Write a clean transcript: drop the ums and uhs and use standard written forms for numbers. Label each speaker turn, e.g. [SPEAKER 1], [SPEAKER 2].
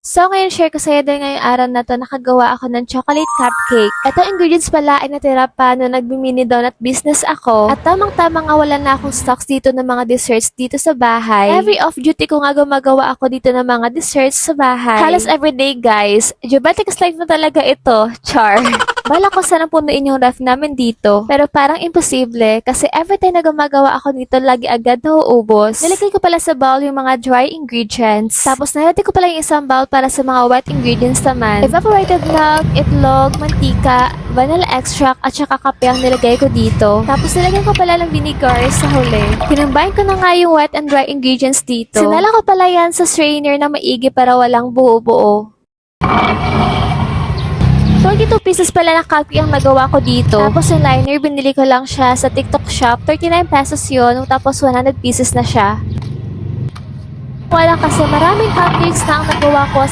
[SPEAKER 1] So, ngayon share ko sa'yo dahil ngayong araw na to, nakagawa ako ng chocolate cupcake. Ito ingredients pala ay natira pa nung nagmi-mini donut business ako. At tamang-tama nga wala na akong stocks dito ng mga desserts dito sa bahay. Every off-duty ko nga gumagawa ako dito ng mga desserts sa bahay. Halos everyday guys. Diabetic life na talaga ito. Char. Bala ko sana punuin yung ref namin dito. Pero parang imposible kasi every time na gumagawa ako nito, lagi agad nauubos. Nilagay ko pala sa bowl yung mga dry ingredients. Tapos nilagay ko pala yung isang bowl para sa mga wet ingredients naman. Evaporated milk, itlog, mantika, vanilla extract, at saka kape ang nilagay ko dito. Tapos nilagay ko pala ng vinegar sa huli. Kinumbine ko na nga yung wet and dry ingredients dito. Sinala ko pala yan sa strainer na maigi para walang buo-buo. 22 pieces pala na cupcake ang nagawa ko dito. Tapos yung liner, binili ko lang siya sa TikTok shop. 39 pesos yun. Tapos 100 pieces na siya. Wala kasi maraming cupcakes na ang nagawa ko